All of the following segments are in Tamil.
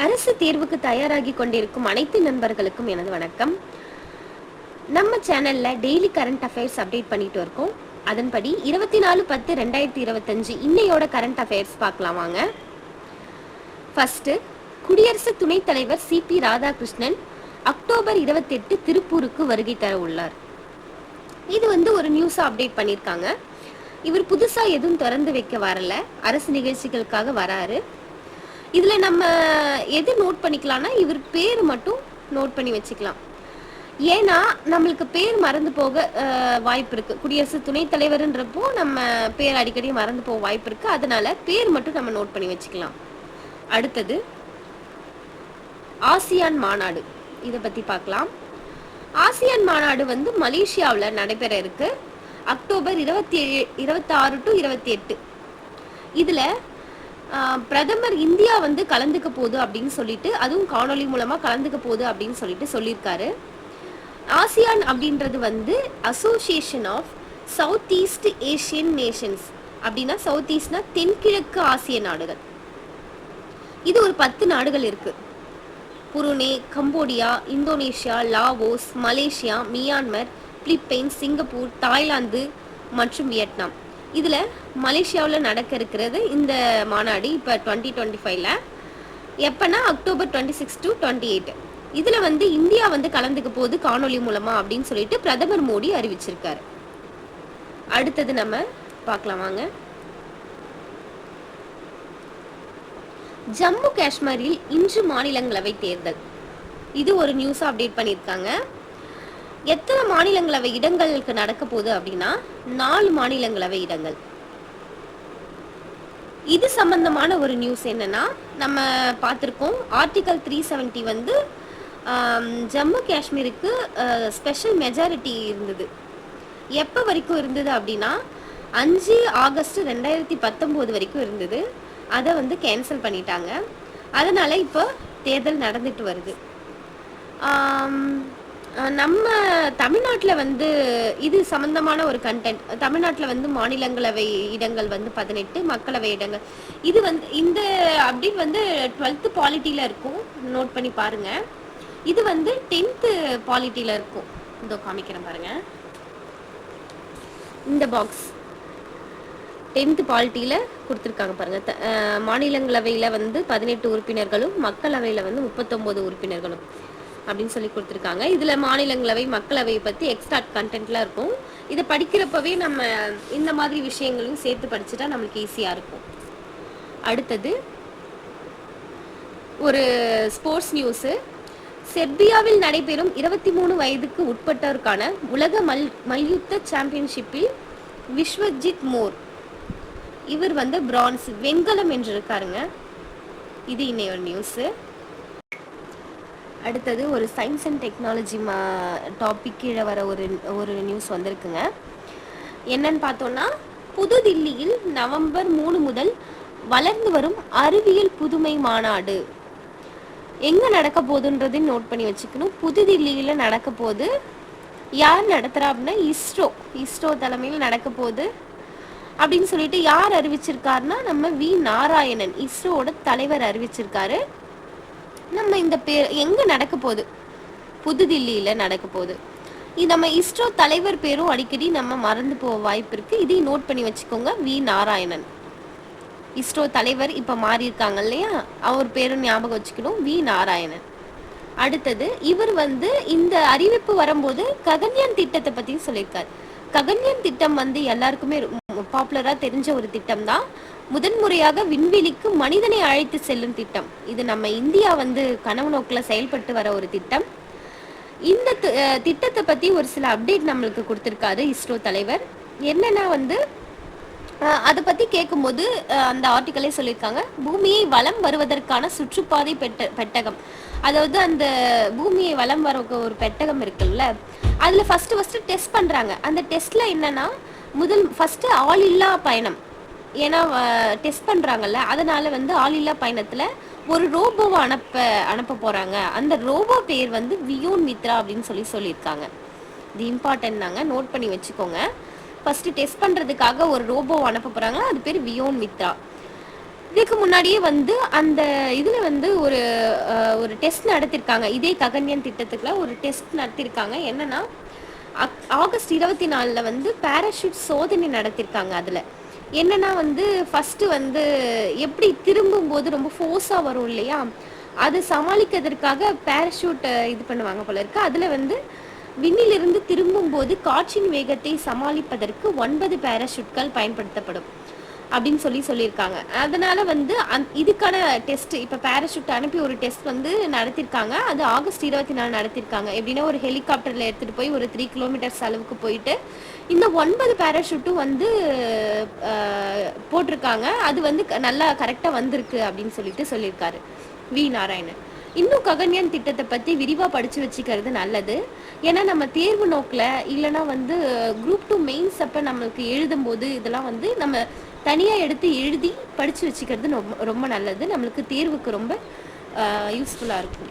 அரசு தேர்வுக்கு தயாராகி கொண்டிருக்கும் அனைத்து நண்பர்களுக்கும் எனது வணக்கம். நம்ம சேனல்ல டெய்லி கரண்ட் அஃபேர்ஸ் அப்டேட் பண்ணிட்டு இருக்கோம். அதன்படி 24/10/2025 இன்னையோட கரண்ட் அஃபேர்ஸ் பார்க்கலாம் வாங்க. ஃபர்ஸ்ட், குடியரசு துணைத் தலைவர் CP ராதாகிருஷ்ணன் அக்டோபர் 28 திருப்பூருக்கு வருகை தர உள்ளார். இது ஒரு நியூஸ் அப்டேட் பண்ணியிருக்காங்க. இவர் புதுசா எதுவும் திறந்து வைக்க வரல, அரசு நிகழ்ச்சிகளுக்காக வராரு. இதுல நம்ம எது நோட் பண்ணிக்கலாம்னா இவர் பேர் மட்டும் நோட் பண்ணி வச்சுக்கலாம். ஏன்னா நம்மளுக்கு பேர் மறந்து போக வாய்ப்பு இருக்கு. குடியரசு துணைத் தலைவர்ன்றப்போ நம்ம பேர் அடிக்கடி மறந்து போக வாய்ப்பு இருக்கு. அதனால பேர் மட்டும் நம்ம நோட் பண்ணி வச்சுக்கலாம். அடுத்தது ஆசியான் மாநாடு, இதை பத்தி பார்க்கலாம். ஆசியான் மாநாடு மலேசியாவில் நடைபெற இருக்கு. October 26 to 28. இதுல பிரதமர் இந்தியா கலந்துக்க போகுது அப்படின்னு சொல்லிட்டு, அதுவும் காணொலி மூலமா கலந்துக்க போகுது அப்படின்னு சொல்லிட்டு சொல்லியிருக்காரு. ஆசியான் அப்படின்றது association of south east Asian nations. அப்படின்னா சவுத் ஈஸ்ட்னா தென்கிழக்கு ஆசிய நாடுகள். இது ஒரு 10 நாடுகள் இருக்கு. Brunei, Cambodia, Indonesia, Laos, Malaysia, Myanmar, Philippines, Singapore, Thailand மற்றும் வியட்நாம். இதுல மலேசியாவில் நடக்க இருக்கிறது இந்த மாநாடு இப்ப 2025ல. எப்பனா அக்டோபர் 26 to 28. இதுல இந்தியா கலந்துக்க போது காணொலி மூலமா அப்படின்னு சொல்லிட்டு பிரதமர் மோடி அறிவிச்சிருக்காரு. அடுத்தது நம்ம பார்க்கலாம் வாங்க. ஜம்மு காஷ்மீரில் இன்று மாநிலங்களவை தேர்தல். இது ஒரு நியூஸ் அப்டேட் பண்ணியிருக்காங்க. எத்தனை மாநிலங்களவை இடங்களுக்கு நடக்க போகுது அப்படின்னா 4 மாநிலங்களவை இடங்கள். இது சம்பந்தமான ஒரு நியூஸ் என்னன்னா, நம்ம பார்த்திருக்கோம் ஆர்டிகல் 370 ஜம்மு காஷ்மீருக்கு ஸ்பெஷல் மெஜாரிட்டி இருந்தது. எப்போ வரைக்கும் இருந்தது அப்படின்னா 5 ஆகஸ்ட் 2019 வரைக்கும் இருந்தது. அதை கேன்சல் பண்ணிட்டாங்க. அதனால இப்போ தேர்தல் நடந்துட்டு வருது. நம்ம தமிழ்நாட்டில் இது சம்பந்தமான ஒரு கண்டென்ட். தமிழ்நாட்டில் மாநிலங்களவை இடங்கள் 18, மக்களவை இடங்கள். இது இந்த அப்டேட் 12th பாலிட்டியில் இருக்கும், நோட் பண்ணி பாருங்க. இது 10th பாலிட்டியில் இருக்கும். இதோ காமிக்கிறேன் பாருங்க. இந்த பாக்ஸ் 10th பாலிட்டியில் கொடுத்துருக்காங்க பாருங்க. மாநிலங்களவையில் 18 உறுப்பினர்களும் மக்களவையில் 39 உறுப்பினர்களும் அப்படின்னு சொல்லி கொடுத்துருக்காங்க. இதுல மாநிலங்களவை மக்களவை பத்தி எக்ஸ்ட்ரா கண்டென்ட்லாம் இருக்கும். இதை படிக்கிறப்பவே நம்ம இந்த மாதிரி விஷயங்களையும் சேர்த்து படிச்சுட்டா நம்மளுக்கு ஈஸியா இருக்கும். அடுத்தது ஒரு ஸ்போர்ட்ஸ் நியூஸ். செர்பியாவில் நடைபெறும் 23 வயதுக்கு உட்பட்டோருக்கான உலக மல்யுத்த சாம்பியன்ஷிப்பில் விஸ்வஜித் மோர் இவர் பிரான்ஸ் வெண்கலம் வென்றிருக்காருங்க. இது இன்னொரு நியூஸ். அடுத்தது ஒரு சயின்ஸ் அண்ட் டெக்னாலஜி டாபிக் கீழே வர ஒரு நியூஸ் வந்திருக்குங்க. என்னன்னு பார்த்தோம்னா, புதுதில்லியில் நவம்பர் 3 முதல் வளர்ந்து வரும் அறிவியல் புதுமை மாநாடு எங்க நடக்க போகுதுன்றதை நோட் பண்ணி வச்சுக்கணும். புதுதில்லியில நடக்க போகுது. யார் நடத்துறா அப்படின்னா இஸ்ரோ தலைமையில் நடக்க போகுது அப்படின்னு சொல்லிட்டு யார் அறிவிச்சிருக்காருன்னா நம்ம வி நாராயணன், இஸ்ரோவோட தலைவர் அறிவிச்சிருக்காரு. நம்ம இந்த பேர் எங்க நடக்க போகுது, புதுதில்லியில நடக்க போகுது. இது நம்ம இஸ்ரோ தலைவர் பேரும் அடிக்கடி நம்ம மறந்து போக வாய்ப்பு இருக்கு. இதையும் நோட் பண்ணி வச்சுக்கோங்க. வி நாராயணன், இஸ்ரோ தலைவர் இப்ப மாறி இருக்காங்க இல்லையா, அவர் பேரும் ஞாபகம் வச்சுக்கணும், வி நாராயணன். அடுத்தது இவர் இந்த அறிவிப்பு வரும்போது ககன்யான் திட்டத்தை பத்தி சொல்லியிருக்காரு. ககன்யான் திட்டம் எல்லாருக்குமே பாப்புலரா தெரிஞ்ச ஒரு திட்டம் தான். முதன்முறையாக விண்வெளிக்கு மனிதனை அழைத்து செல்லும் திட்டம். இது நம்ம இந்தியா கனவு நோக்கில் செயல்பட்டு வர ஒரு திட்டம். இந்த திட்டத்தை பத்தி ஒரு சில அப்டேட் நம்மளுக்கு கொடுத்திருக்காரு இஸ்ரோ தலைவர். என்னன்னா அதை பத்தி கேட்கும்போது அந்த ஆர்டிக்கலே சொல்லியிருக்காங்க, பூமியை வலம் வருவதற்கான சுற்றுப்பாதை பெட்டகம். அதாவது அந்த பூமியை வலம் வர ஒரு பெட்டகம் இருக்குல்ல, அதுல ஃபர்ஸ்ட் டெஸ்ட் பண்றாங்க. அந்த டெஸ்ட்ல என்னன்னா ஃபர்ஸ்ட் ஆள் இல்லா பயணம். ஏன்னா டெஸ்ட் பண்றாங்கல்ல, அதனால ஆள் இல்லா பயணத்துல ஒரு ரோபோவை அனுப்ப போறாங்க. அந்த ரோபோ பேர் வியோன் மித்ரா அப்படின்னு சொல்லியிருக்காங்க. இது இம்பார்ட்டன்ட் தாங்க, நோட் பண்ணி வச்சுக்கோங்க. ஃபர்ஸ்ட் டெஸ்ட் பண்றதுக்காக ஒரு ரோபோ அனுப்ப போறாங்க, அது பேர் வியோன் மித்ரா. இதுக்கு முன்னாடியே வந்து அந்த இதில் வந்து ஒரு டெஸ்ட் நடத்திருக்காங்க. இதே ககன்யான் திட்டத்துக்குள்ள ஒரு டெஸ்ட் நடத்திருக்காங்க. என்னன்னா ஆகஸ்ட் 24 வந்து பேராஷூட் சோதனை நடத்திருக்காங்க. அதில் என்னன்னா வந்து ஃபஸ்ட்டு வந்து எப்படி திரும்பும்போது ரொம்ப ஃபோர்ஸாக வரும் இல்லையா, அது சமாளிக்கிறதுக்காக பேராஷூட்டை இது பண்ணுவாங்க போல இருக்கு. அதில் வந்து விண்ணிலிருந்து திரும்பும்போது காற்றின் வேகத்தை சமாளிப்பதற்கு 9 பேராஷூட்கள் பயன்படுத்தப்படும் அப்படின்னு சொல்லியிருக்காங்க. அதனால வந்து இதுக்கான டெஸ்ட் இப்போ பேராஷூட் அனுப்பி ஒரு டெஸ்ட் வந்து நடத்திருக்காங்க. அது ஆகஸ்ட் 24 நடத்திருக்காங்க. எப்படின்னா ஒரு ஹெலிகாப்டர்ல எடுத்துட்டு போய் ஒரு 3 கிலோமீட்டர்ஸ் அளவுக்கு போயிட்டு இந்த 9 பேராஷூட்டும் வந்து போட்டிருக்காங்க. அது வந்து நல்லா கரெக்டாக வந்திருக்கு அப்படின்னு சொல்லியிருக்காரு வி நாராயணன். இன்னும் ககன்யான் திட்டத்தை பற்றி விரிவாக படித்து வச்சுக்கிறது நல்லது. ஏன்னா நம்ம தேர்வு நோக்கில் இல்லைன்னா வந்து குரூப் 2 மெயின்ஸ் அப்போ நம்மளுக்கு எழுதும் போது இதெல்லாம் வந்து நம்ம தனியாக எடுத்து எழுதி படித்து வச்சுக்கிறது ரொம்ப ரொம்ப நல்லது. நம்மளுக்கு தேர்வுக்கு ரொம்ப யூஸ்ஃபுல்லாக இருக்கும்.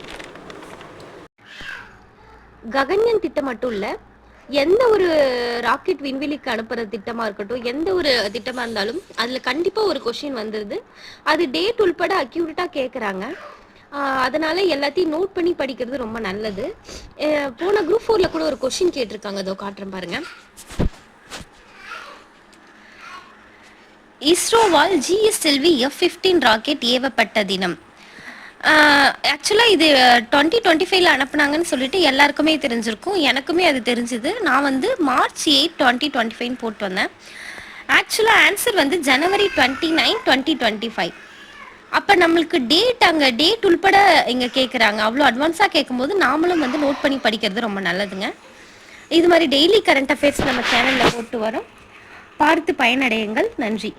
ககன்யான் திட்டம் மட்டும் இல்லை, எந்த ஒரு ராக்கெட் விண்வெளிக்கு அனுப்புகிற திட்டமாக இருக்கட்டும், எந்த ஒரு திட்டமாக இருந்தாலும் அதில் கண்டிப்பாக ஒரு கொஷின் வந்துடுது. அது டேட் உள்பட அக்யூரேட்டாக கேட்குறாங்க. அதனால எல்லாத்தையும் நோட் பண்ணி படிக்கிறது ரொம்ப நல்லது. போன குரூப் 4ல கூட ஒரு கொஷின் கேட்டிருக்காங்க, அதோ காட்டுறேன் பாருங்க. இஸ்ரோவால் GSLV F-15 ராக்கெட் ஏவப்பட்ட தினம். ஆக்சுவலாக இது 2025 அனுப்புனாங்கன்னு சொல்லிட்டு எல்லாருக்குமே தெரிஞ்சிருக்கும். எனக்குமே அது தெரிஞ்சுது. நான் வந்து March 8, 2025 போட்டு வந்தேன். ஆக்சுவலாக ஆன்சர் வந்து January 29, 2025. அப்போ நம்மளுக்கு அங்கே டேட் உள்பட இங்கே கேட்குறாங்க. அவ்வளோ அட்வான்ஸாக கேட்கும்போது நாமளும் வந்து நோட் பண்ணி படிக்கிறது ரொம்ப நல்லதுங்க. இது மாதிரி டெய்லி கரண்ட் அஃபேர்ஸ் நம்ம சேனலில் போட்டு வரோம். பார்த்து பயனடையுங்கள். நன்றி.